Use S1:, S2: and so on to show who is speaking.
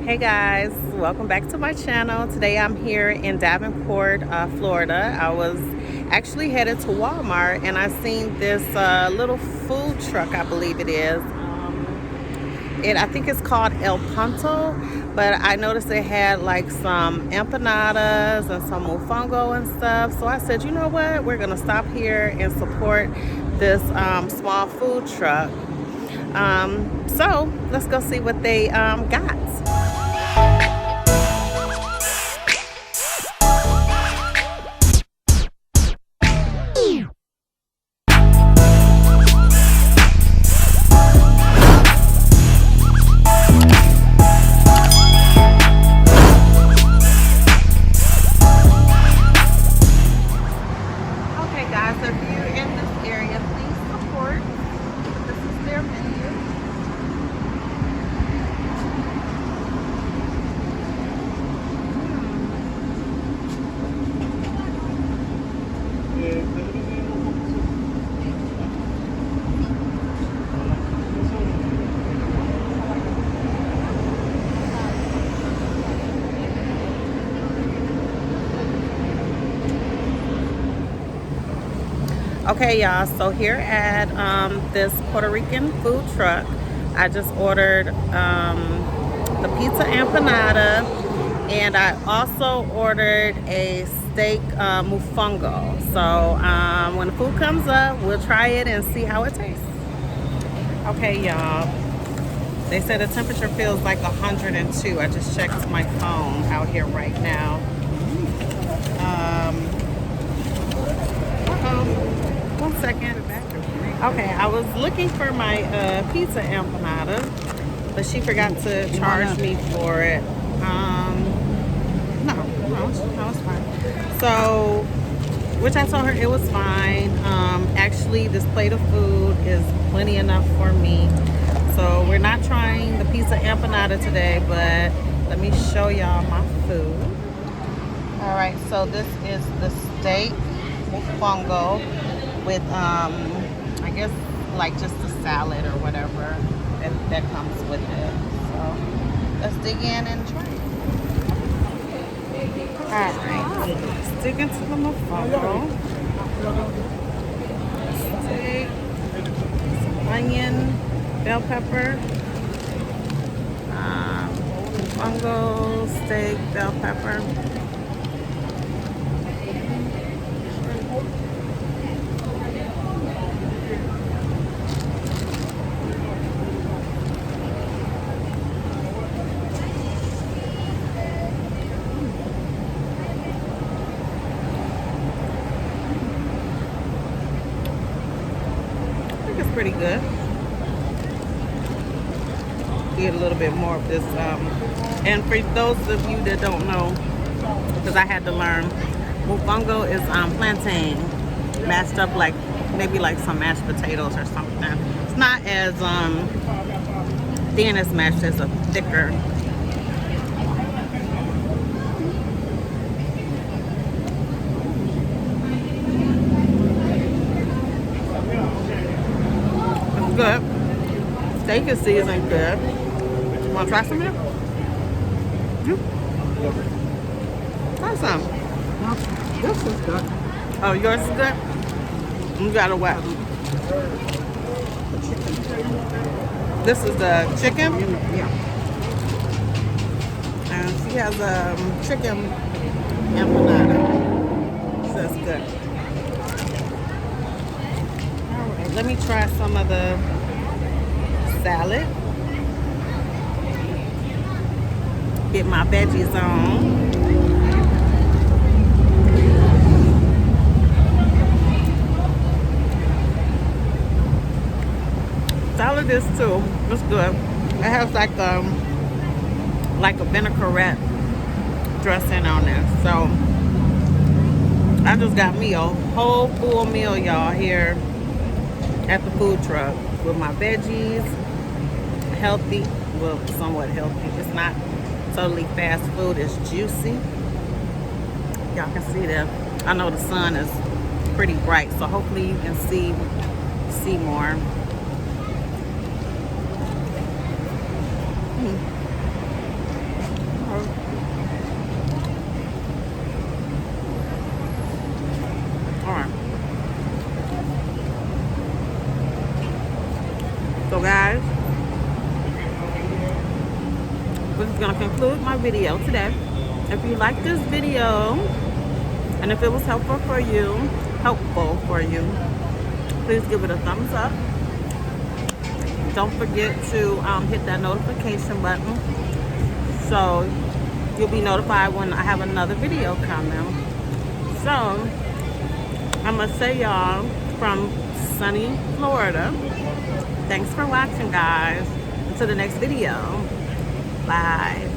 S1: Hey guys, welcome back to my channel. Today I'm here in Davenport, Florida. I was actually headed to Walmart and I seen this little food truck, I believe it is. I think it's called El Punto, but I noticed they had like some empanadas and some mofongo and stuff. So I said, you know what? We're gonna stop here and support this small food truck. So let's go see what they got. Okay guys, if you're in this area, please support. This is their menu. Okay y'all, so here at this Puerto Rican food truck, I just ordered the pizza empanada, and I also ordered a steak mofongo. So when the food comes up, we'll try it and see how it tastes. Okay y'all, they said the temperature feels like 102. I just checked my phone out here right now. One second. Okay, I was looking for my pizza empanada, but she forgot to charge me for it. No, it's fine. So, which I told her it was fine. Actually, this plate of food is plenty enough for me. So we're not trying the pizza empanada today, but let me show y'all my food. All right, so this is the steak mofongo with I guess like just a salad or whatever that comes with it. So let's dig in and try it. All right, let's dig into the mofongo. Steak, some onion, bell pepper, mofongo, steak, bell pepper. Pretty good. Get a little bit more of this. And for those of you that don't know, because I had to learn, mofongo is plantain mashed up like maybe like some mashed potatoes or something. It's not as thin as mashed, it's a thicker. Good. Steak is seasoned good. You want to try some here? Try some.
S2: This is good.
S1: Oh, yours is good? You got a what? This is the chicken?
S2: Yeah.
S1: And she has a chicken empanada. So that's good. Let me try some of the salad. Get my veggies on. Salad is too. It's good. It has like a vinaigrette dressing on it. So I just got me a whole full meal, y'all, here at the food truck with my veggies. Healthy, well, somewhat healthy. It's not totally fast food. It's juicy. Y'all can see that. I know the sun is pretty bright, so hopefully you can see more. So guys, this is gonna conclude my video today. If you like this video and if it was helpful for you, please give it a thumbs up. Don't forget to hit that notification button so you'll be notified when I have another video coming. So I'm gonna say y'all from sunny Florida, thanks for watching guys. Until the next video, bye.